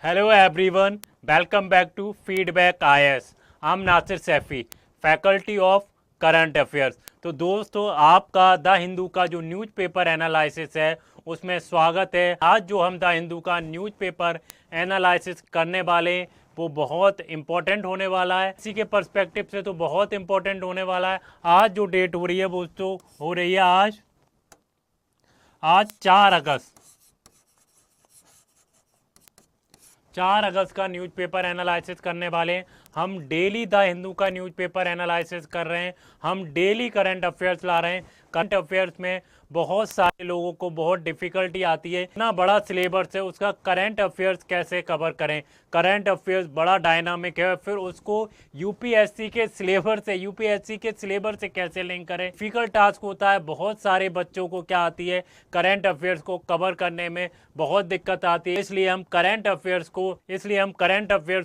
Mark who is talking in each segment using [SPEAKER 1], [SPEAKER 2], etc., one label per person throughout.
[SPEAKER 1] Hello everyone, welcome back to Feedback IS. I'm Nasir Saifi, faculty of current affairs. तो दोस्तों, आपका the Hindu का जो न्यूज़पेपर एनालिसिस है उसमें स्वागत है। आज जो हम द हिंदू का न्यूज़पेपर एनालिसिस करने वाले हैं वो बहुत इम्पोर्टेंट होने वाला है। इसी के पर्सपेक्टिव से तो बहुत इम्पोर्टेंट होने वाला है। आज जो डेट हो रही है वो तो हो रही है आज 4 अगस्त। 4 अगस्त का न्यूज़पेपर एनालिसिस करने वाले हैं। हम डेली द हिंदू का न्यूज़पेपर एनालिसिस कर रहे हैं। हम डेली करंट अफेयर्स ला रहे हैं। करंट अफेयर्स में बहुत सारे लोगों को बहुत डिफ़िकल्टी आती है। इतना बड़ा सिलेबस है, उसका करंट अफेयर्स कैसे कवर करें। करंट अफेयर्स बड़ा डायनामिक है, फिर उसको यूपीएससी के सिलेबस से कैसे लिंक करें। डिफिकल्ट टास्क होता है। बहुत सारे बच्चों को क्या आती है, करंट अफेयर्स को कवर करने में बहुत दिक्कत आती है। इसलिए हम करंट अफेयर्स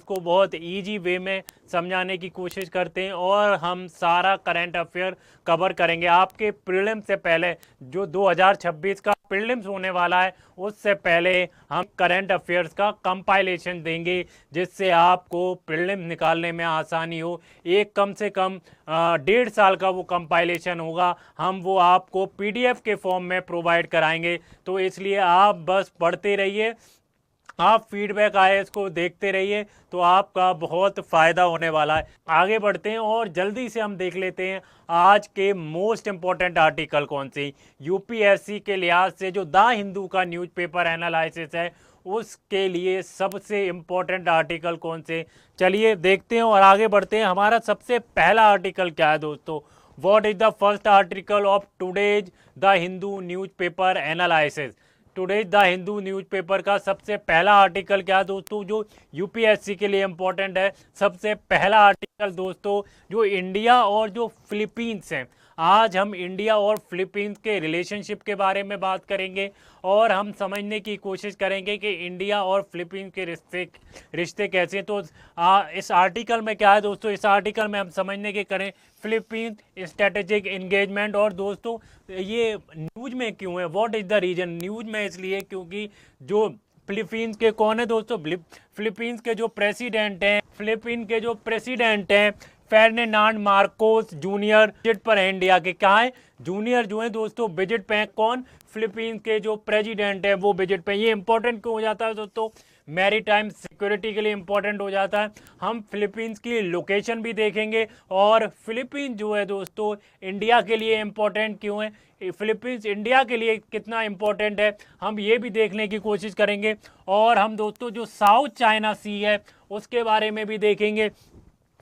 [SPEAKER 1] को बहुत ईजी वे में समझाने की कोशिश करते हैं और हम सारा करंट अफेयर कवर करेंगे। आपके प्रीलिम्स से पहले जो 2026 का प्रीलिम्स होने वाला है उससे पहले हम करंट अफेयर्स का कंपाइलेशन देंगे, जिससे आपको प्रीलिम्स निकालने में आसानी हो। एक कम से कम 1.5 साल का वो कंपाइलेशन होगा। हम वो आपको पीडीएफ के फॉर्म में प्रोवाइड कराएंगे। तो इसलिए आप बस पढ़ते रहिए, आप फीडबैक आईएएस को देखते रहिए, तो आपका बहुत फ़ायदा होने वाला है। आगे बढ़ते हैं और जल्दी से हम देख लेते हैं आज के मोस्ट इम्पॉर्टेंट आर्टिकल कौन से। यूपीएससी के लिहाज से जो द हिंदू का न्यूज़पेपर एनालिसिस है उसके लिए सबसे इम्पोर्टेंट आर्टिकल कौन से, चलिए देखते हैं और आगे बढ़ते हैं। हमारा सबसे पहला आर्टिकल क्या है दोस्तों? What is the first article of today's the Hindu newspaper analysis. Today's the Hindu newspaper का सबसे पहला आर्टिकल क्या है दोस्तों, जो यूपीएससी के लिए इम्पोर्टेंट है। सबसे पहला आर्टिकल दोस्तों जो इंडिया और जो फिलीपींस हैं, आज हम इंडिया और फिलीपींस के रिलेशनशिप के बारे में बात करेंगे और हम समझने की कोशिश करेंगे कि इंडिया और फिलीपींस के रिश्ते कैसे हैं। तो इस आर्टिकल में क्या है दोस्तों, इस आर्टिकल में हम समझने की करें फिलीपींस स्ट्रेटेजिक इंगेजमेंट। और दोस्तों ये न्यूज़ में क्यों है, what is the reason. News में इसलिए क्योंकि जो फिलीपींस के कौन है दोस्तों, फिलीपींस के जो प्रेसिडेंट हैं फर्डिनांड मार्कोस जूनियर विजिट पर है इंडिया के। क्या है, जूनियर जो है दोस्तों विजिट पे हैं। कौन, फिलीपींस के जो प्रेसिडेंट है वो विजिट पे। ये इंपॉर्टेंट क्यों हो जाता है दोस्तों, मैरीटाइम सिक्योरिटी के लिए इंपॉर्टेंट हो जाता है। हम फिलीपींस की लोकेशन भी देखेंगे और फिलीपींस जो है दोस्तों इंडिया के लिए इंपॉर्टेंट क्यों है, फिलीपींस इंडिया के लिए कितना इंपॉर्टेंट है, हम ये भी देखने की कोशिश करेंगे। और हम दोस्तों जो साउथ चाइना सी है उसके बारे में भी देखेंगे।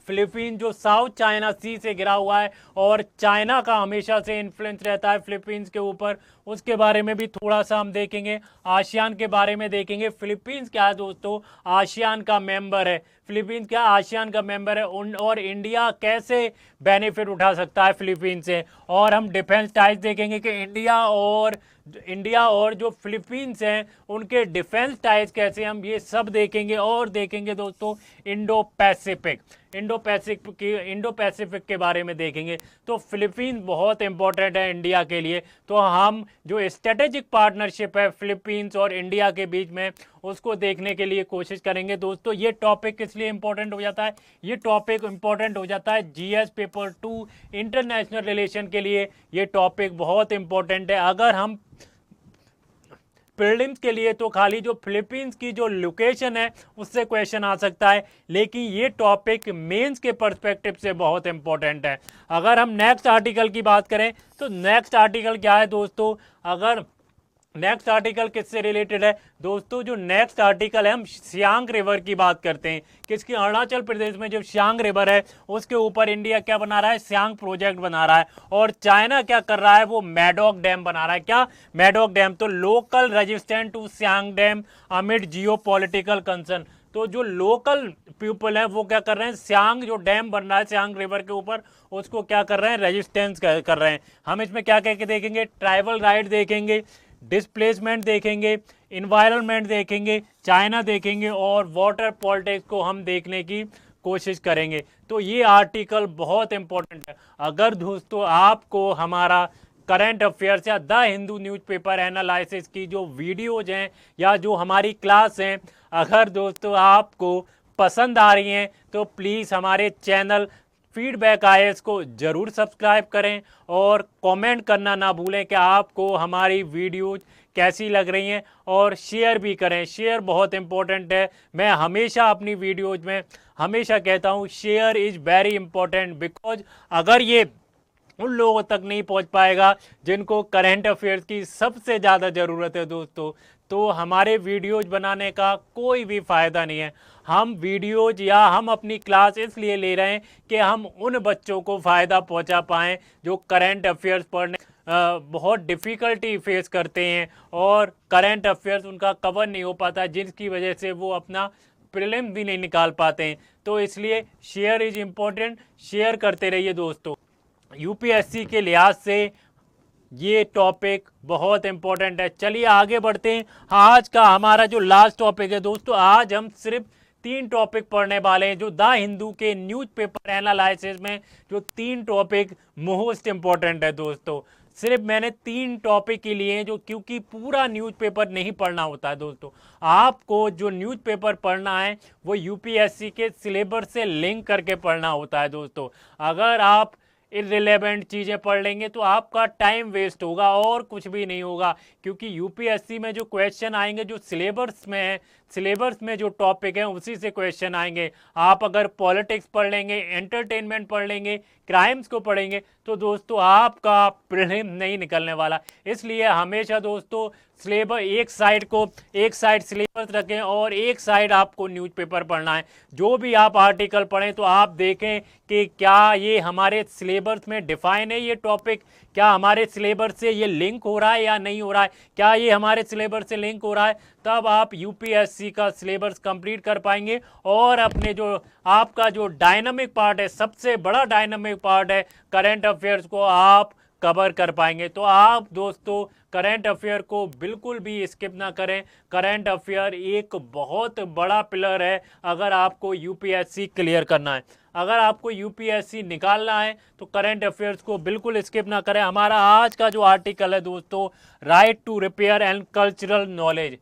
[SPEAKER 1] फिलीपींस जो साउथ चाइना सी से घिरा हुआ है और चाइना का हमेशा से इन्फ्लुएंस रहता है फिलीपींस के ऊपर, उसके बारे में भी थोड़ा सा हम देखेंगे। आसियान के बारे में देखेंगे। फिलीपींस क्या है दोस्तों, आसियान का मेंबर है। फिलीपींस क्या आसियान का मेंबर है और इंडिया कैसे बेनिफिट उठा सकता है फिलीपींस से। और हम डिफेंस टाइज देखेंगे कि इंडिया और जो फिलीपींस हैं उनके डिफेंस टाइज कैसे, हम ये सब देखेंगे। और देखेंगे दोस्तों इंडो पैसिफिक के बारे में देखेंगे। तो फिलीपींस बहुत इंपॉर्टेंट है इंडिया के लिए। तो हम जो स्ट्रेटेजिक पार्टनरशिप है फिलीपींस और इंडिया के बीच में उसको देखने के लिए कोशिश करेंगे। दोस्तों ये टॉपिक किस लिए इंपॉर्टेंट हो जाता है, ये टॉपिक इंपॉर्टेंट हो जाता है जीएस पेपर 2 इंटरनेशनल रिलेशन के लिए। ये टॉपिक बहुत इंपॉर्टेंट है। अगर हम प्रीलिम्स के लिए तो खाली जो फिलीपींस की जो लोकेशन है उससे क्वेश्चन आ सकता है, लेकिन ये टॉपिक मेंस के पर्सपेक्टिव से बहुत इंपॉर्टेंट है। अगर हम नेक्स्ट आर्टिकल की बात करें तो नेक्स्ट आर्टिकल क्या है दोस्तों, अगर नेक्स्ट आर्टिकल किससे रिलेटेड है दोस्तों, जो नेक्स्ट आर्टिकल है हम सियांग रिवर की बात करते हैं। किसकी, अरुणाचल प्रदेश में जो सियांग रिवर है उसके ऊपर इंडिया क्या बना रहा है, सियांग प्रोजेक्ट बना रहा है। और चाइना क्या कर रहा है, वो मैडॉक डैम बना रहा है। क्या, मैडॉक डैम। तो local resistant to Siang dam amid geopolitical concern. तो जो लोकल पीपल है वो क्या कर रहे हैं, सियांग जो डैम बन रहा है सियांग रिवर के ऊपर उसको क्या कर रहे हैं, रेजिस्टेंस कर रहे हैं। हम इसमें क्या कह के देखेंगे, ट्राइबल राइट देखेंगे, डिस्प्लेसमेंट देखेंगे, इन्वायरमेंट देखेंगे, चाइना देखेंगे और वाटर पॉलिटिक्स को हम देखने की कोशिश करेंगे। तो ये आर्टिकल बहुत इंपॉर्टेंट है। अगर दोस्तों आपको हमारा करंट अफेयर्स या द हिंदू न्यूज़पेपर एनालिसिस की जो वीडियोज हैं या जो हमारी क्लास हैं, अगर दोस्तों आपको पसंद आ रही हैं तो प्लीज़ हमारे चैनल फीडबैक आईएएस को ज़रूर सब्सक्राइब करें और कमेंट करना ना भूलें कि आपको हमारी वीडियोज कैसी लग रही हैं, और शेयर भी करें। शेयर बहुत इंपॉर्टेंट है। मैं हमेशा अपनी वीडियोज में हमेशा कहता हूँ share is very important, because अगर ये उन लोगों तक नहीं पहुंच पाएगा जिनको करंट अफेयर्स की सबसे ज़्यादा ज़रूरत है दोस्तों, तो हमारे वीडियोज बनाने का कोई भी फ़ायदा नहीं है। हम वीडियोज या हम अपनी क्लास इसलिए ले रहे हैं कि हम उन बच्चों को फ़ायदा पहुंचा पाएँ जो करंट अफेयर्स पढ़ने बहुत डिफ़िकल्टी फेस करते हैं और करंट अफेयर्स उनका कवर नहीं हो पाता, जिसकी वजह से वो अपना प्रीलिम भी नहीं निकाल पाते हैं। तो इसलिए शेयर इज़ इम्पोर्टेंट, शेयर करते रहिए दोस्तों। यूपीएससी के लिहाज से ये टॉपिक बहुत इम्पोर्टेंट है। चलिए आगे बढ़ते हैं। आज का हमारा जो लास्ट टॉपिक है दोस्तों, आज हम सिर्फ 3 टॉपिक पढ़ने वाले हैं जो द हिंदू के न्यूज़पेपर एनालिसिस में जो 3 टॉपिक मोस्ट इम्पोर्टेंट है दोस्तों। सिर्फ मैंने 3 टॉपिक ही लिए हैं जो, क्योंकि पूरा न्यूज़पेपर नहीं पढ़ना होता है दोस्तों। आपको जो न्यूज़पेपर पढ़ना है वो यूपीएससी के सिलेबस से लिंक करके पढ़ना होता है दोस्तों। अगर आप इररिलेवेंट चीज़ें पढ़ लेंगे तो आपका टाइम वेस्ट होगा और कुछ भी नहीं होगा, क्योंकि यूपीएससी में जो क्वेश्चन आएंगे जो सिलेबस में है, सिलेबस में जो टॉपिक है उसी से क्वेश्चन आएंगे। आप अगर पॉलिटिक्स पढ़ लेंगे, एंटरटेनमेंट पढ़ लेंगे, क्राइम्स को पढ़ेंगे तो दोस्तों आपका प्रीलिम नहीं निकलने वाला। इसलिए हमेशा दोस्तों सिलेबस एक साइड सिलेबस रखें और एक साइड आपको न्यूज़पेपर पढ़ना है। जो भी आप आर्टिकल पढ़ें तो आप देखें कि क्या ये हमारे सिलेबस में डिफाइन है, ये टॉपिक क्या हमारे सिलेबस से ये लिंक हो रहा है या नहीं हो रहा है। क्या ये हमारे सिलेबस से लिंक हो रहा है, तब आप यूपीएससी का सिलेबस कंप्लीट कर पाएंगे और अपने जो आपका जो डायनामिक पार्ट है, सबसे बड़ा डायनामिक पार्ट है करंट अफेयर्स को आप कवर कर पाएंगे। तो आप दोस्तों करंट अफेयर को बिल्कुल भी स्किप ना करें। करंट अफेयर एक बहुत बड़ा पिलर है अगर आपको यूपीएससी क्लियर करना है। अगर आपको यूपीएससी निकालना है तो करंट अफेयर्स को बिल्कुल स्किप ना करें। हमारा आज का जो आर्टिकल है दोस्तों, right to repair and cultural knowledge.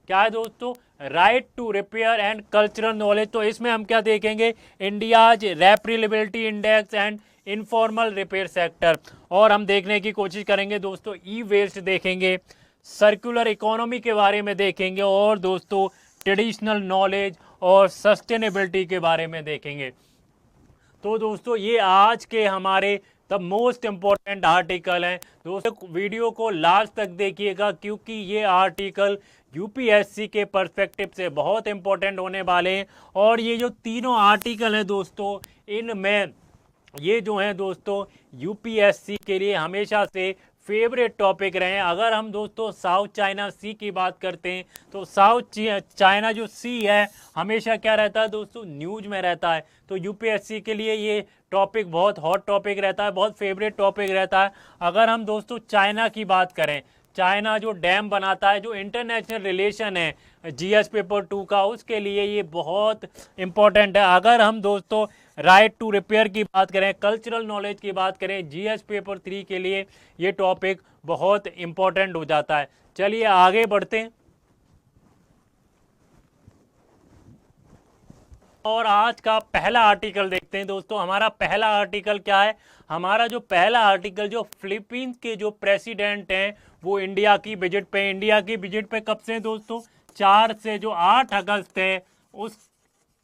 [SPEAKER 1] क्या है दोस्तों? Right to repair and cultural knowledge. तो इसमें हम क्या देखेंगे? India's repairability index and informal repair sector, और हम देखने की कोशिश करेंगे दोस्तों ई वेस्ट देखेंगे, सर्कुलर इकोनॉमी के बारे में देखेंगे, और दोस्तों ट्रेडिशनल नॉलेज और सस्टेनेबिलिटी के बारे में देखेंगे। तो दोस्तों ये आज के हमारे द मोस्ट इम्पॉर्टेंट आर्टिकल हैं। दोस्तों वीडियो को लास्ट तक देखिएगा, क्योंकि ये आर्टिकल यूपीएससी के पर्सपेक्टिव से बहुत इम्पोर्टेंट होने वाले हैं। और ये जो तीनों आर्टिकल हैं दोस्तों, इनमें ये जो हैं दोस्तों यूपीएससी के लिए हमेशा से फेवरेट टॉपिक रहे हैं। अगर हम दोस्तों साउथ चाइना सी की बात करते हैं तो साउथ चाइना जो सी है हमेशा क्या रहता है दोस्तों? न्यूज़ में रहता है। तो यूपीएससी के लिए ये टॉपिक बहुत हॉट टॉपिक रहता है, बहुत फेवरेट टॉपिक रहता है। अगर हम दोस्तों चाइना की बात करें, चाइना जो डैम बनाता है, जो इंटरनेशनल रिलेशन है जीएस पेपर 2 का, उसके लिए ये बहुत इम्पोर्टेंट है। अगर हम दोस्तों राइट टू रिपेयर की बात करें, कल्चरल नॉलेज की बात करें, जीएस पेपर 3 के लिए ये टॉपिक बहुत इम्पोर्टेंट हो जाता है। चलिए आगे बढ़ते हैं और आज का पहला आर्टिकल देखते हैं दोस्तों। हमारा पहला आर्टिकल क्या है? हमारा जो पहला आर्टिकल, जो फिलीपींस के जो प्रेसिडेंट हैं वो इंडिया की विजिट पे। इंडिया की विजिट पे कब से दोस्तों? 4 से जो 8 अगस्त है, उस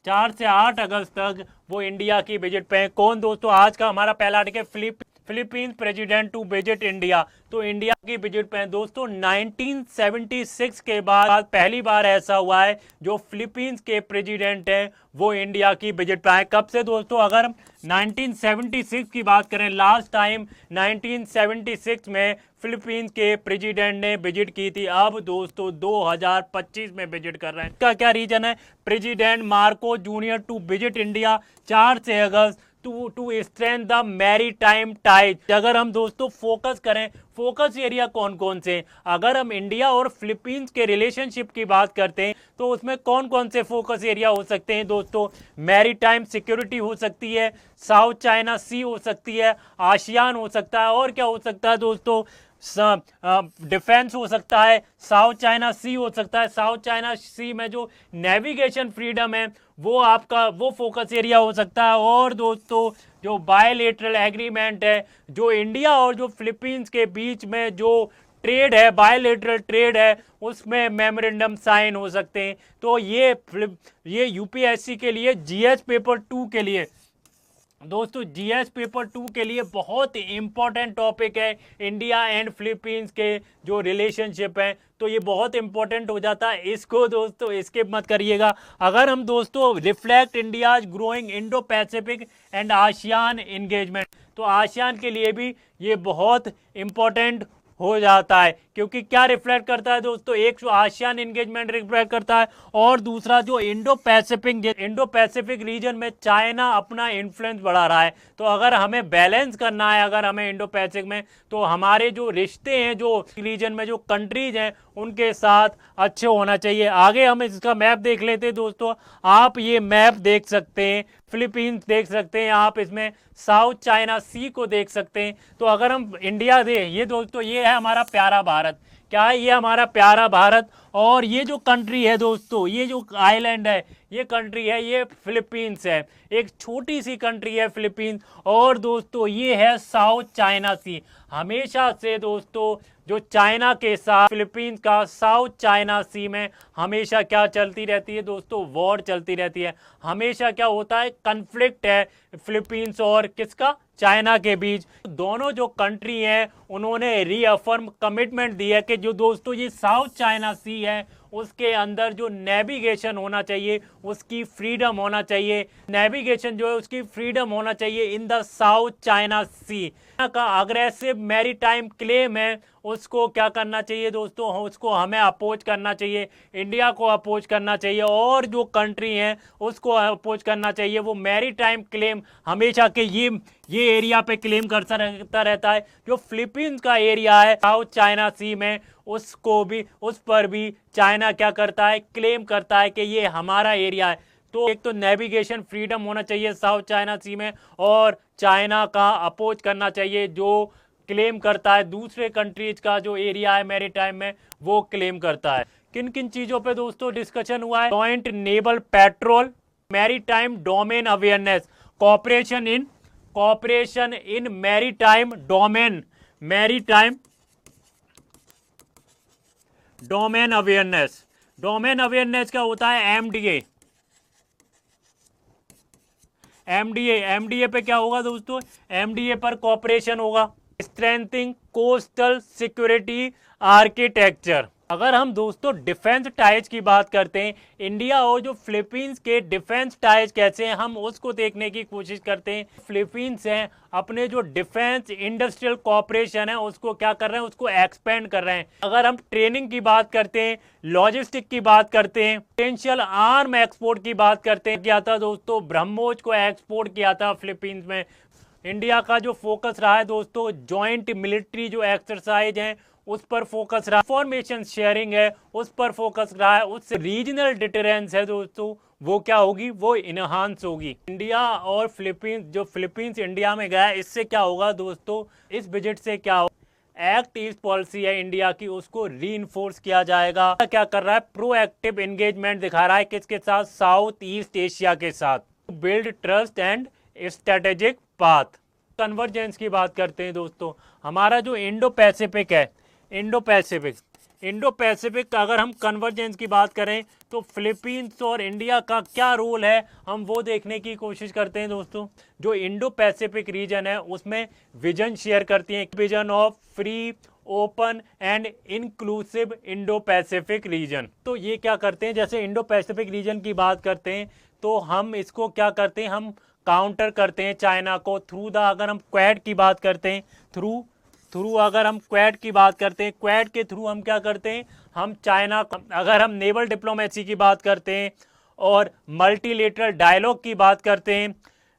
[SPEAKER 1] 4 से 8 अगस्त तक वो इंडिया की विजिट पे है। कौन दोस्तों? आज का हमारा पहला article, Philippines president to visit India. तो इंडिया की विजिट पे है दोस्तों। 1976 के बाद पहली बार ऐसा हुआ है जो फिलीपींस के प्रेसिडेंट हैं वो इंडिया की विजिट पे आए। कब से दोस्तों? अगर 1976 की बात करें, लास्ट टाइम 1976 में फिलीपींस के प्रेसिडेंट ने विजिट की थी। अब दोस्तों 2025 में विजिट कर रहे हैं। इसका क्या रीजन है? President Marcos junior to visit India 4 से अगस्त to strength the maritime ties. अगर हम दोस्तों फोकस करें, फोकस एरिया कौन कौन से, अगर हम इंडिया और फिलीपींस के रिलेशनशिप की बात करते हैं तो उसमें कौन कौन से फोकस एरिया हो सकते हैं दोस्तों। मैरीटाइम सिक्योरिटी हो सकती है, साउथ चाइना सी हो सकती है, आसियान हो सकता है, और क्या हो सकता है दोस्तों, डिफेंस हो सकता है, साउथ चाइना सी हो सकता है। साउथ चाइना सी में जो नेविगेशन फ्रीडम है वो आपका वो फोकस एरिया हो सकता है। और दोस्तों जो बायलेटरल एग्रीमेंट है, जो इंडिया और जो फिलीपींस के बीच में जो ट्रेड है, बायलेटरल ट्रेड है, उसमें मेमोरेंडम साइन हो सकते हैं। तो ये यूपीएससी के लिए जीएस पेपर 2 के लिए दोस्तों, जीएस पेपर 2 के लिए बहुत इंपॉर्टेंट टॉपिक है इंडिया एंड फिलीपींस के जो रिलेशनशिप है। तो ये बहुत इंपॉर्टेंट हो जाता है, इसको दोस्तों स्किप मत करिएगा। अगर हम दोस्तों reflect India's growing Indo Pacific and ASEAN engagement, तो आसियान के लिए भी ये बहुत इंपॉर्टेंट हो जाता है, क्योंकि क्या रिफ्लेक्ट करता है दोस्तों, एक जो आसियान एंगेजमेंट रिफ्लेक्ट करता है, और दूसरा जो इंडो पैसिफिक रीजन में चाइना अपना इन्फ्लुएंस बढ़ा रहा है। तो अगर हमें बैलेंस करना है, अगर हमें इंडो पैसिफिक में, तो हमारे जो रिश्ते हैं जो रीजन में जो कंट्रीज हैं उनके साथ अच्छे होना चाहिए। आगे हम इसका मैप देख लेते हैं दोस्तों। आप ये मैप देख सकते हैं, फिलीपींस देख सकते हैं, आप इसमें साउथ चाइना सी को देख सकते हैं। तो अगर हम इंडिया दे, ये दोस्तों ये है हमारा प्यारा भारत। क्या है ये हमारा प्यारा भारत, और ये जो कंट्री है दोस्तों, ये जो आइलैंड है, ये कंट्री है, ये फिलीपींस है, एक छोटी सी कंट्री है फिलीपींस। और दोस्तों ये है साउथ चाइना सी। हमेशा से दोस्तों जो चाइना के साथ फिलीपींस का साउथ चाइना सी में हमेशा क्या चलती रहती है दोस्तों, वॉर चलती रहती है। हमेशा क्या होता है, कन्फ्लिक्ट है फिलीपींस और किसका, चाइना के बीच। दोनों जो कंट्री हैं उन्होंने रीअफर्म कमिटमेंट दी है कि जो दोस्तों ये साउथ चाइना सी है उसके अंदर जो नेविगेशन होना चाहिए उसकी फ्रीडम होना चाहिए, नेविगेशन जो है उसकी फ्रीडम होना चाहिए इन द साउथ चाइना सी। का अग्रेसिव मैरीटाइम क्लेम है उसको क्या करना चाहिए दोस्तों, उसको हमें अपोज करना चाहिए, इंडिया को अपोज करना चाहिए, और जो कंट्री हैं उसको अपोज करना चाहिए। वो मैरीटाइम क्लेम हमेशा के ये एरिया पे क्लेम करता रहता है। जो फिलीपींस का एरिया है साउथ चाइना सी में, उसको भी, उस पर भी चाइना क्या करता है, क्लेम करता है कि ये हमारा एरिया है। तो एक तो नेविगेशन फ्रीडम होना चाहिए साउथ चाइना सी में, और चाइना का अपोज करना चाहिए जो क्लेम करता है दूसरे कंट्रीज का जो एरिया है मैरीटाइम में, वो क्लेम करता है। किन किन चीजों पे दोस्तों डिस्कशन हुआ है, joint naval petrol, maritime domain awareness, cooperation in maritime domain awareness. Domain awareness क्या होता है, एमडीए पे क्या होगा दोस्तों, एमडीए पर कॉपरेशन होगा। Strengthening coastal security architecture. अगर हम दोस्तों डिफेंस टाइज की बात करते हैं, इंडिया और जो फिलीपींस के डिफेंस टाइज कैसे हैं हम उसको देखने की कोशिश करते हैं। फिलीपींस हैं अपने जो डिफेंस इंडस्ट्रियल कॉपरेशन है उसको क्या कर रहे हैं, उसको एक्सपेंड कर रहे हैं। अगर हम ट्रेनिंग की बात करते हैं, लॉजिस्टिक की बात करते हैं, पोटेंशियल आर्म एक्सपोर्ट की बात करते हैं, क्या था दोस्तों, ब्रह्मोस को एक्सपोर्ट किया था फिलीपींस में। इंडिया का जो फोकस रहा है दोस्तों, जॉइंट मिलिट्री जो एक्सरसाइज हैं उस पर फोकस रहा, इंफॉर्मेशन शेयरिंग है उस पर फोकस रहा है, उससे रीजनल डिटरेंस है दोस्तों वो क्या होगी, वो इनहांस होगी। इंडिया और फिलीपींस, जो फिलीपींस इंडिया में गया इससे क्या होगा दोस्तों, इस विजिट से क्या होगा, एक्ट ईस्ट पॉलिसी है इंडिया की उसको रीइंफोर्स किया जाएगा। क्या कर रहा है, प्रोएक्टिव एंगेजमेंट दिखा रहा है किसके साथ, साउथ ईस्ट एशिया के साथ, build trust and strategic path. Convergence की बात करते हैं दोस्तों, हमारा जो इंडो पैसिफिक है, इंडो पैसिफिक अगर हम कन्वर्जेंस की बात करें तो फिलीपींस और इंडिया का क्या रोल है हम वो देखने की कोशिश करते हैं दोस्तों। जो इंडो पैसिफिक रीजन है उसमें विजन शेयर करती हैं, vision of free open and inclusive Indo Pacific region. तो ये क्या करते हैं, जैसे इंडो पैसिफिक रीजन की बात करते हैं तो हम इसको क्या करते हैं, हम काउंटर करते हैं चाइना को थ्रू द, अगर हम क्वाड की बात करते हैं, अगर हम क्वाड की बात करते हैं, क्वाड के थ्रू हम क्या करते हैं, हम चाइना, अगर हम नेवल डिप्लोमेसी की बात करते हैं और मल्टीलेटरल डायलॉग की बात करते हैं,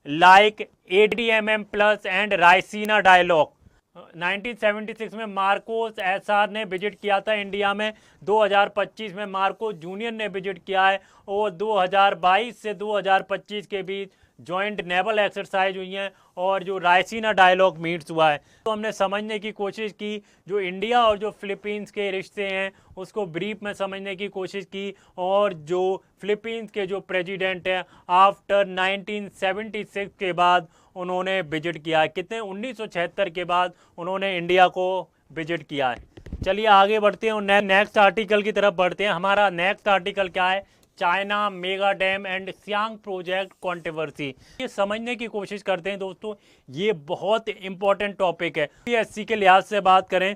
[SPEAKER 1] like ADMM plus and Raisina dialogue। 1976 में मार्कोस एसआर ने विजिट किया था इंडिया में, 2025 में मार्कोस जूनियर ने विजिट किया है और 2022 से 2025 के बीच जॉइंट नेवल एक्सरसाइज हुई हैं और जो रायसीना डायलॉग मीट्स हुआ है। तो हमने समझने की कोशिश की जो इंडिया और जो फिलीपींस के रिश्ते हैं उसको ब्रीफ में समझने की कोशिश की, और जो फिलीपींस के जो प्रेसिडेंट हैं आफ्टर 1976 के बाद उन्होंने विजिट किया है। कितने 1976 के बाद उन्होंने इंडिया को विजिट किया है। चलिए आगे बढ़ते हैं और नेक्स्ट आर्टिकल की तरफ बढ़ते हैं। हमारा नेक्स्ट आर्टिकल क्या है? China mega dam and Siang project controversy. ये समझने की कोशिश करते हैं दोस्तों, ये बहुत इंपॉर्टेंट टॉपिक है। पीएससी के लिहाज से बात करें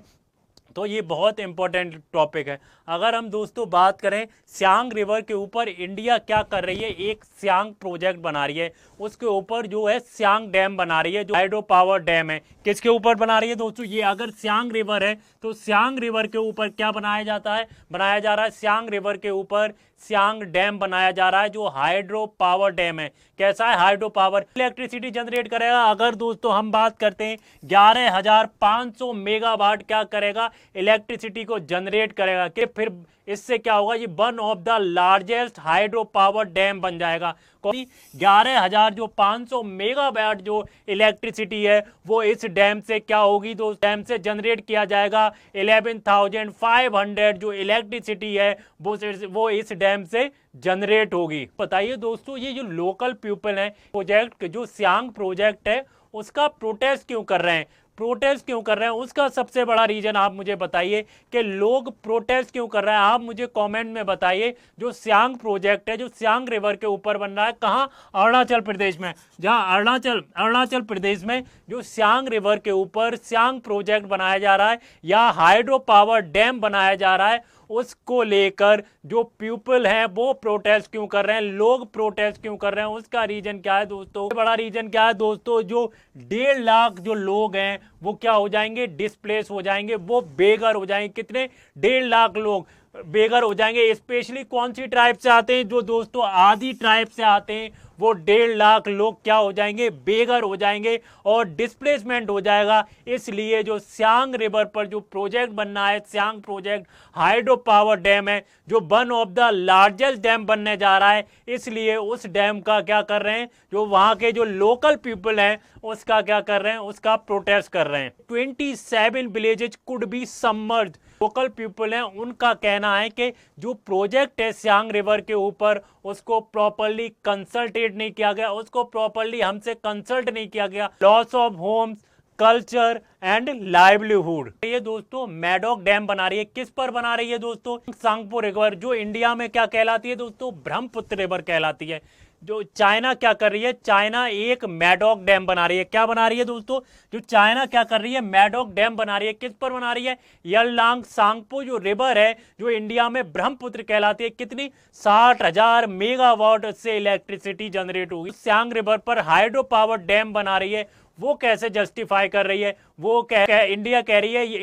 [SPEAKER 1] तो ये बहुत इंपॉर्टेंट टॉपिक है। अगर हम दोस्तों बात करें सियांग रिवर के ऊपर इंडिया क्या कर रही है, एक सियांग प्रोजेक्ट बना रही है, उसके ऊपर जो है सियांग डैम बना रही है जो हाइड्रो पावर डैम है। किसके ऊपर बना रही है दोस्तों? ये अगर सियांग रिवर है तो सियांग रिवर के ऊपर क्या बनाया जाता है? बनाया जा रहा है सियांग रिवर के ऊपर सियांग डैम बनाया जा रहा है जो हाइड्रो पावर डैम है। कैसा है? हाइड्रो पावर इलेक्ट्रिसिटी जनरेट करेगा। अगर दोस्तों हम बात करते हैं 11,500 मेगावाट क्या करेगा? इलेक्ट्रिसिटी को जनरेट करेगा। कि फिर इससे क्या होगा? ये one of the largest hydro power dam बन जाएगा। 11,500 मेगावाट जो इलेक्ट्रिसिटी है वो इस डैम से क्या होगी? दोस्तों डैम से जनरेट किया जाएगा। 11,500 जो इलेक्ट्रिसिटी है वो इस डैम से जनरेट होगी। बताइए दोस्तों, ये जो लोकल पीपल है प्रोजेक्ट जो सियांग प्रोजेक्ट है उसका प्रोटेस्ट क्यों कर रहे हैं? प्रोटेस्ट क्यों कर रहे हैं उसका सबसे बड़ा रीजन आप मुझे बताइए कि लोग प्रोटेस्ट क्यों कर रहे हैं। आप मुझे कमेंट में बताइए। जो सियांग प्रोजेक्ट है जो सियांग रिवर के ऊपर बन रहा है, कहाँ? अरुणाचल प्रदेश में। जहाँ अरुणाचल प्रदेश में जो सियांग रिवर के ऊपर सियांग प्रोजेक्ट बनाया जा रहा है या हाइड्रो पावर डैम बनाया जा रहा है, उसको लेकर जो पीपल हैं वो प्रोटेस्ट क्यों कर रहे हैं, लोग प्रोटेस्ट क्यों कर रहे हैं, उसका रीजन क्या है दोस्तों? बड़ा रीजन क्या है दोस्तों? जो 1.5 लाख जो लोग हैं वो क्या हो जाएंगे? डिस्प्लेस हो जाएंगे, वो बेघर हो जाएंगे। कितने? 1.5 लाख लोग बेघर हो जाएंगे। स्पेशली कौन सी ट्राइब से आते हैं? जो दोस्तों आदि ट्राइब से आते हैं वो 1.5 लाख लोग क्या हो जाएंगे? बेघर हो जाएंगे और डिस्प्लेसमेंट हो जाएगा। इसलिए जो सियांग रिवर पर जो प्रोजेक्ट बनना है, Siang project hydro power dam है जो one of the largest dam बनने जा रहा है, इसलिए उस डैम का क्या कर रहे हैं? जो वहां के जो लोकल पीपल हैं उसका क्या कर रहे हैं? उसका प्रोटेस्ट कर रहे हैं। 27 villages could be submerged. Local people हैं उनका कहना है कि जो प्रोजेक्ट है सियांग रिवर के ऊपर उसको प्रॉपर्ली कंसल्टेड नहीं किया गया, उसको प्रॉपर्ली हमसे कंसल्ट नहीं किया गया। Loss of homes, culture and livelihood. ये दोस्तों मैडोक डैम बना रही है। किस पर बना रही है दोस्तों? सांगपो रिवर जो इंडिया में क्या कहलाती है दोस्तों? ब्रह्मपुत्र रिवर कहलाती है। जो चाइना क्या कर रही है? चाइना एक मैडोक डैम बना रही है। क्या बना रही है दोस्तों? जो चाइना क्या कर रही है? मैडोक डैम बना रही है। किस पर बना रही है? यरलांग सांगपो जो रिवर है जो इंडिया में ब्रह्मपुत्र कहलाती है। कितनी? 60,000 मेगावाट से इलेक्ट्रिसिटी जनरेट होगी। सियांग रिवर पर हाइड्रो पावर डैम बना रही है। वो कैसे जस्टिफाई कर रही है? वो इंडिया कह रही है, ये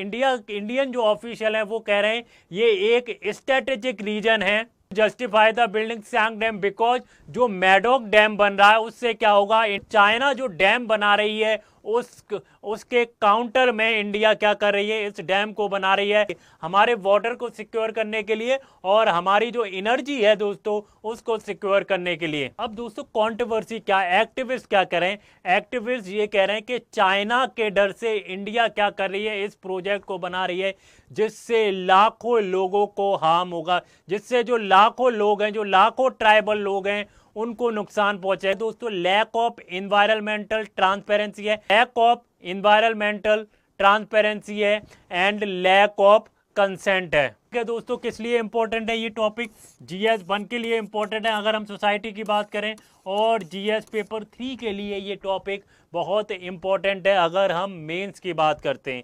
[SPEAKER 1] इंडियन जो ऑफिशियल है वो कह रहे हैं ये एक स्ट्रेटेजिक रीजन है justify the building Siang dam because जो मैडोक डैम बन रहा है उससे क्या होगा? चाइना जो डैम बना रही है उसके काउंटर में इंडिया क्या कर रही है? इस डैम को बना रही है हमारे वाटर को सिक्योर करने के लिए और हमारी जो एनर्जी है दोस्तों उसको सिक्योर करने के लिए। अब दोस्तों कंट्रोवर्सी क्या? एक्टिविस्ट क्या कह रहे हैं? एक्टिविस्ट ये कह रहे हैं कि चाइना के डर से इंडिया क्या कर रही है? इस प्रोजेक्ट को बना रही है जिससे लाखों लोगों को हार्म होगा, जिससे जो लाखों लोग हैं, जो लाखों ट्राइबल लोग हैं उनको नुकसान पहुंचे। दोस्तों लैक ऑफ इन्वायरमेंटल ट्रांसपेरेंसी है, लैक ऑफ इन्वायरमेंटल ट्रांसपेरेंसी है एंड लैक ऑफ कंसेंट है। दोस्तों किस लिए इंपॉर्टेंट है ये टॉपिक? जीएस 1 के लिए इंपॉर्टेंट है अगर हम सोसाइटी की बात करें, और जीएस पेपर 3 के लिए ये टॉपिक बहुत इंपॉर्टेंट है अगर हम मेंस की बात करते हैं।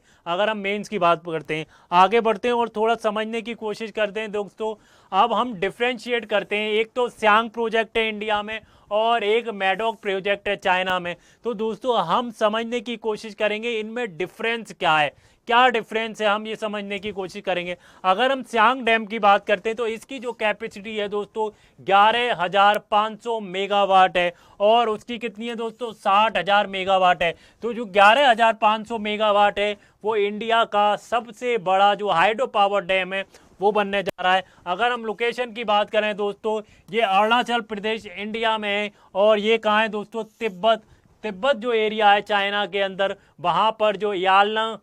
[SPEAKER 1] आगे बढ़ते हैं और थोड़ा समझने की कोशिश करते हैं दोस्तों। अब हम डिफ्रेंशिएट करते हैं, एक तो सियांग प्रोजेक्ट है इंडिया में और एक मैडोक प्रोजेक्ट है चाइना में। तो दोस्तों हम समझने की कोशिश करेंगे इनमें डिफरेंस क्या है, क्या डिफरेंस है, हम ये समझने की कोशिश करेंगे। अगर हम हम सियांग डैम की बात करते हैं तो इसकी जो कैपेसिटी है दोस्तों 11,500 मेगावाट है, और उसकी कितनी है दोस्तों 60,000 मेगावाट है। तो जो 11,500 मेगावाट है वो इंडिया का सबसे बड़ा जो हाइड्रो पावर डैम है वो बनने जा रहा है। अगर हम लोकेशन की बात करें दोस्तों, ये अरुणाचल प्रदेश इंडिया में है, और ये कहाँ है दोस्तों, तिब्बत जो एरिया है चाइना के अंदर, वहाँ पर जो यालंग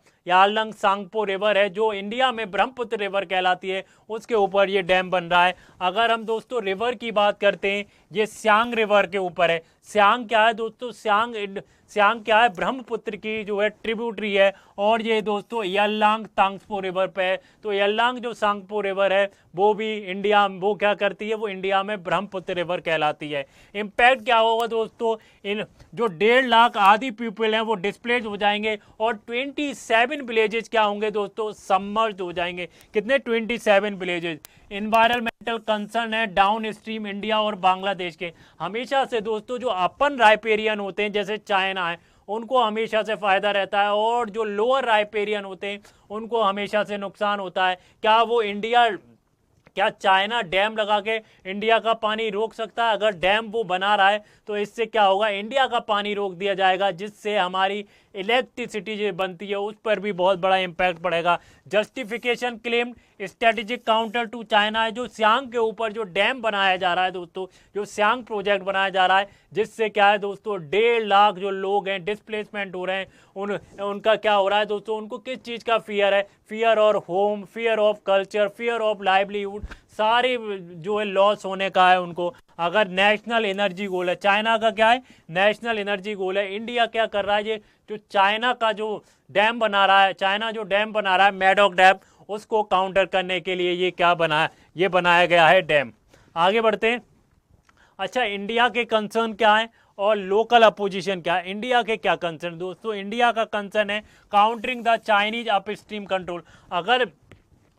[SPEAKER 1] सांगपो रिवर है जो इंडिया में ब्रह्मपुत्र रिवर कहलाती है, उसके ऊपर ये डैम बन रहा है। अगर हम दोस्तों रिवर की बात करते हैं, ये सियांग रिवर के ऊपर है। सियांग क्या है दोस्तों, सियांग क्या है, ब्रह्मपुत्र की जो है ट्रिब्यूटरी है, और ये दोस्तों यल्लांग तांगपो रिवर पे है। तो यल्लांग जो सांगपो रिवर है वो भी वो क्या करती है, वो इंडिया में ब्रह्मपुत्र रिवर कहलाती है। इम्पैक्ट क्या होगा दोस्तों, इन जो 1.5 लाख आदि पीपल हैं वो डिस्प्लेस हो जाएंगे, और 27 विलेजेस क्या होंगे दोस्तों, सबमर्ज्ड हो जाएंगे। कितने, 27 विलेजेस। इन्वायरमेंटल कंसर्न है डाउन स्ट्रीम इंडिया और बांग्लादेश के। हमेशा से दोस्तों जो अपन राइपेरियन होते हैं जैसे चाइना है, उनको हमेशा से फायदा रहता है, और जो लोअर राइपेरियन होते हैं उनको हमेशा से नुकसान होता है। क्या चाइना डैम लगा के इंडिया का पानी रोक सकता है? अगर डैम वो बना रहा है तो इससे क्या होगा, इंडिया का पानी रोक दिया जाएगा, जिससे हमारी इलेक्ट्रिसिटी जो बनती है उस पर भी बहुत बड़ा इम्पैक्ट पड़ेगा। Justification claim strategic counter to China है। जो सियांग के ऊपर जो डैम बनाया जा रहा है दोस्तों, जो सियांग प्रोजेक्ट बनाया जा रहा है, जिससे क्या है दोस्तों 1.5 लाख जो लोग हैं डिस्प्लेसमेंट हो रहे हैं, उनका क्या हो रहा है दोस्तों, उनको किस चीज़ का फियर है, फियर और home, fear of culture, fear of livelihood, सारे जो है लॉस होने का है उनको। अगर नेशनल एनर्जी गोल है, चाइना का क्या है, नेशनल एनर्जी गोल है, इंडिया क्या कर रहा है, ये जो चाइना का जो डैम बना रहा है, चाइना जो डैम बना रहा है मैडॉक डैम, उसको काउंटर करने के लिए ये क्या बनाया, ये बनाया गया है डैम। आगे बढ़ते हैं। अच्छा, इंडिया के कंसर्न क्या है और लोकल अपोजिशन क्या है? इंडिया के क्या कंसर्न दोस्तों, इंडिया का कंसर्न है countering the Chinese up stream control. अगर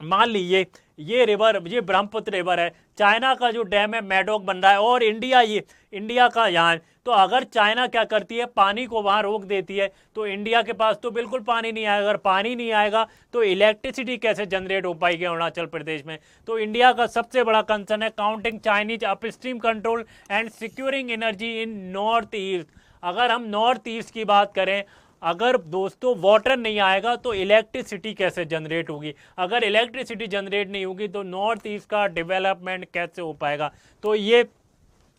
[SPEAKER 1] मान लीजिए ये रिवर, ये ब्रह्मपुत्र रिवर है, चाइना का जो डैम है मैडॉक बन रहा है, और इंडिया का यहाँ है, तो अगर चाइना क्या करती है, पानी को वहाँ रोक देती है, तो इंडिया के पास तो बिल्कुल पानी नहीं आएगा। अगर पानी नहीं आएगा तो इलेक्ट्रिसिटी कैसे जनरेट हो पाएगी अरुणाचल प्रदेश में? तो इंडिया का सबसे बड़ा कंसर्न है counting Chinese upstream control and securing energy in north east. अगर हम नॉर्थ ईस्ट की बात करें, अगर दोस्तों वाटर नहीं आएगा तो इलेक्ट्रिसिटी कैसे जनरेट होगी? अगर इलेक्ट्रिसिटी जनरेट नहीं होगी तो नॉर्थ ईस्ट का डेवलपमेंट कैसे हो पाएगा? तो ये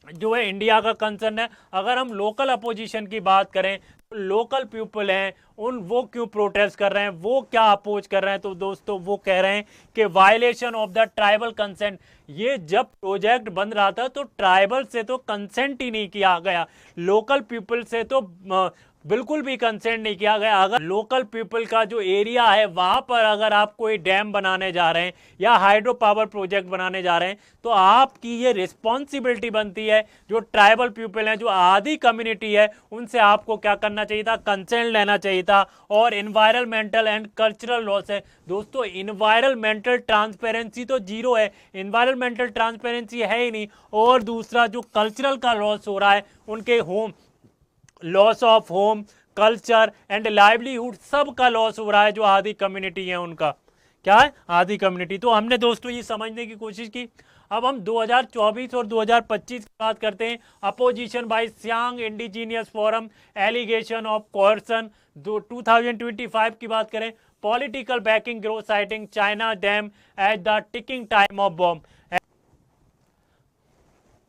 [SPEAKER 1] जो है इंडिया का कंसर्न है। अगर हम लोकल अपोजिशन की बात करें, लोकल पीपल हैं वो क्यों प्रोटेस्ट कर रहे हैं, वो क्या अपोज कर रहे हैं? तो दोस्तों वो कह रहे हैं कि violation of the tribal consent. ये जब प्रोजेक्ट बन रहा था तो ट्राइबल से तो कंसेंट ही नहीं किया गया, लोकल पीपल से तो बिल्कुल भी कंसेंट नहीं किया गया। अगर लोकल पीपल का जो एरिया है वहां पर अगर आप कोई डैम बनाने जा रहे हैं या हाइड्रो पावर प्रोजेक्ट बनाने जा रहे हैं, तो आपकी ये रिस्पॉन्सिबिलिटी बनती है, जो ट्राइबल पीपल हैं, जो आधी कम्युनिटी है, उनसे आपको क्या करना चाहिए था, कंसेंट लेना चाहिए था। और इन्वायरमेंटल एंड कल्चरल लॉस है दोस्तों, इन्वायरमेंटल ट्रांसपेरेंसी तो जीरो है, इन्वायरमेंटल ट्रांसपेरेंसी है ही नहीं। और दूसरा जो कल्चरल का लॉस हो रहा है, उनके home, loss of home, culture and livelihood, सब का लॉस हो रहा है। जो आदि कम्युनिटी है उनका क्या है, आदि कम्युनिटी। तो हमने दोस्तों ये समझने की कोशिश की। अब हम 2024 और 2025 की बात करते हैं। Opposition by Siang indigenous forum allegation of coercion. 2025 की बात करें, political backing grow citing China dam at the ticking time of bomb.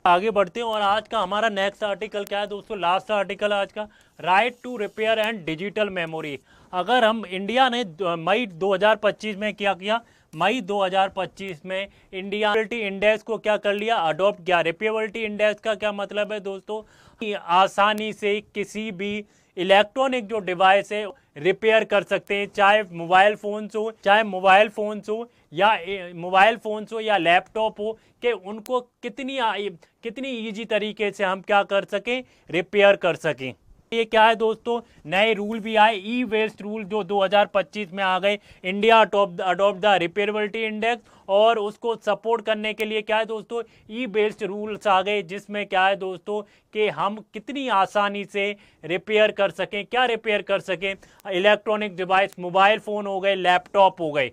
[SPEAKER 1] आगे बढ़ते हैं, और आज का हमारा नेक्स्ट आर्टिकल क्या है दोस्तों, लास्ट आर्टिकल आज का, right to repair and digital memory. अगर हम इंडिया ने मई 2025 में क्या किया, मई 2025 में इंडिया इंडेक्स को क्या कर लिया, अडॉप्ट किया। रिपेयबिलिटी इंडेक्स का क्या मतलब है दोस्तों, आसानी से किसी भी इलेक्ट्रॉनिक जो डिवाइस है रिपेयर कर सकते हैं, चाहे मोबाइल फोन्स हो या लैपटॉप हो, कि उनको कितनी इजी तरीके से हम क्या कर सकें, रिपेयर कर सकें। ये क्या है दोस्तों, नए रूल भी आए, ई वेस्ट रूल जो 2025 में आ गए। इंडिया अडॉप्ट द रिपेयबिलिटी इंडेक्स, और उसको सपोर्ट करने के लिए क्या है दोस्तों, ई बेस्ड रूल्स आ गए, जिसमें क्या है दोस्तों कि हम कितनी आसानी से रिपेयर कर सकें। क्या रिपेयर कर सकें, इलेक्ट्रॉनिक डिवाइस, मोबाइल फ़ोन हो गए, लैपटॉप हो गए।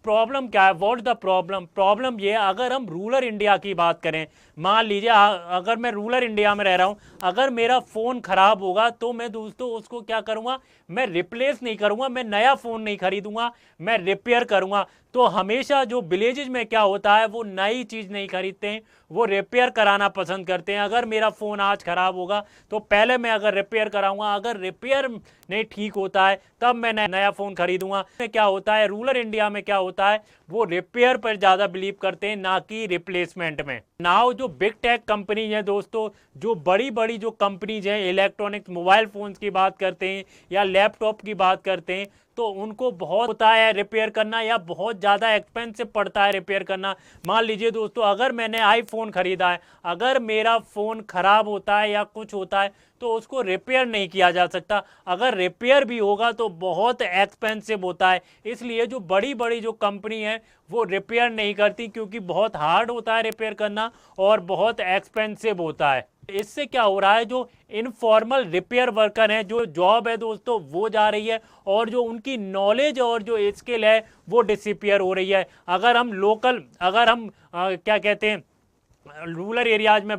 [SPEAKER 1] प्रॉब्लम क्या है, व्हाट द प्रॉब्लम? प्रॉब्लम ये है, अगर हम रूरल इंडिया की बात करें, मान लीजिए अगर मैं रूरल इंडिया में रह रहा हूं, अगर मेरा फ़ोन ख़राब होगा तो मैं दोस्तों उसको क्या करूंगा, मैं रिप्लेस नहीं करूंगा, मैं नया फ़ोन नहीं खरीदूंगा, मैं रिपेयर करूंगा। तो हमेशा जो विलेजेज में क्या होता है, वो नई चीज़ नहीं खरीदते हैं, वो रिपेयर कराना पसंद करते हैं। अगर मेरा फ़ोन आज ख़राब होगा तो पहले मैं अगर रिपेयर कराऊंगा, अगर रिपेयर नहीं ठीक होता है तब मैं नया फ़ोन खरीदूंगा। क्या होता है रूरल इंडिया में, क्या होता है, वो रिपेयर पर ज़्यादा बिलीव करते हैं, ना कि रिप्लेसमेंट में। नाउ जो बिग टेक कंपनी है दोस्तों, जो बड़ी बड़ी जो कंपनीज हैं, इलेक्ट्रॉनिक्स मोबाइल फ़ोन्स की बात करते हैं या लैपटॉप की बात करते हैं, तो उनको बहुत होता है रिपेयर करना, या बहुत ज़्यादा एक्सपेंसिव पड़ता है रिपेयर करना। मान लीजिए दोस्तों, अगर मैंने आईफोन ख़रीदा है, अगर मेरा फ़ोन ख़राब होता है या कुछ होता है तो उसको रिपेयर नहीं किया जा सकता। अगर रिपेयर भी होगा तो बहुत एक्सपेंसिव होता है। इसलिए जो बड़ी बड़ी जो कंपनी है वो रिपेयर नहीं करती, क्योंकि बहुत हार्ड होता है रिपेयर करना और बहुत एक्सपेंसिव होता है। इससे क्या हो रहा है, जो इनफॉर्मल रिपेयर वर्कर हैं, जो जॉब है दोस्तों वो जा रही है, और जो उनकी नॉलेज और जो स्किल है वो डिसअपियर हो रही है। अगर हम लोकल, अगर हम क्या कहते हैं, रूरल एरियाज में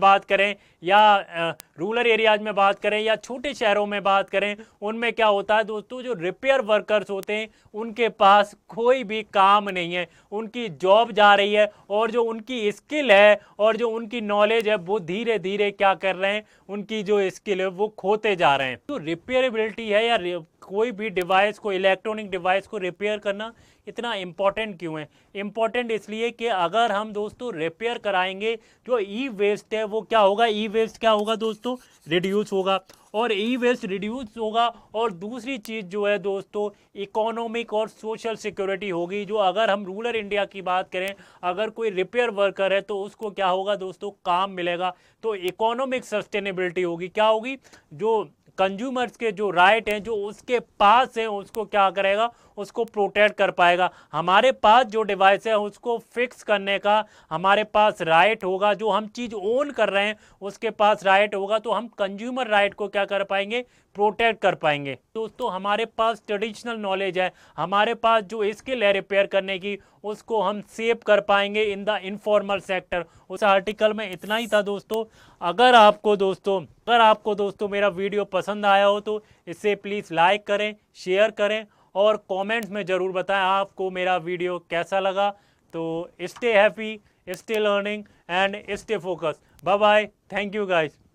[SPEAKER 1] बात करें या छोटे शहरों में बात करें, उनमें क्या होता है दोस्तों, जो रिपेयर वर्कर्स होते हैं उनके पास कोई भी काम नहीं है, उनकी जॉब जा रही है, और जो उनकी स्किल है और जो उनकी नॉलेज है वो धीरे धीरे क्या कर रहे हैं, उनकी जो स्किल है वो खोते जा रहे हैं। तो रिपेयरेबिलिटी है, या कोई भी डिवाइस को, इलेक्ट्रॉनिक डिवाइस को रिपेयर करना इतना इम्पॉर्टेंट क्यों है? इम्पॉर्टेंट इसलिए कि अगर हम दोस्तों रिपेयर कराएंगे, जो ई वेस्ट है वो क्या होगा, ई वेस्ट क्या होगा दोस्तों, रिड्यूस होगा, और ई वेस्ट रिड्यूस होगा। और दूसरी चीज़ जो है दोस्तों, इकोनॉमिक और सोशल सिक्योरिटी होगी। जो अगर हम रूरल इंडिया की बात करें, अगर कोई रिपेयर वर्कर है तो उसको क्या होगा दोस्तों, काम मिलेगा, तो इकोनॉमिक सस्टेनेबिलिटी होगी। क्या होगी, जो कंज्यूमर्स के जो राइट हैं जो उसके पास हैं उसको क्या करेगा, उसको प्रोटेक्ट कर पाएगा। हमारे पास जो डिवाइस है उसको फिक्स करने का हमारे पास राइट होगा, जो हम चीज़ ओन कर रहे हैं उसके पास राइट होगा, तो हम कंज्यूमर राइट को क्या कर पाएंगे, प्रोटेक्ट कर पाएंगे। दोस्तों हमारे पास ट्रेडिशनल नॉलेज है, हमारे पास जो स्किल है रिपेयर करने की, उसको हम सेव कर पाएंगे इन द इनफॉर्मल सेक्टर। उस आर्टिकल में इतना ही था दोस्तों। अगर आपको दोस्तों मेरा वीडियो पसंद आया हो तो इसे प्लीज़ लाइक करें, शेयर करें, और कमेंट्स में ज़रूर बताएं आपको मेरा वीडियो कैसा लगा। तो stay happy, stay learning and stay focus. Bye bye, thank you guys.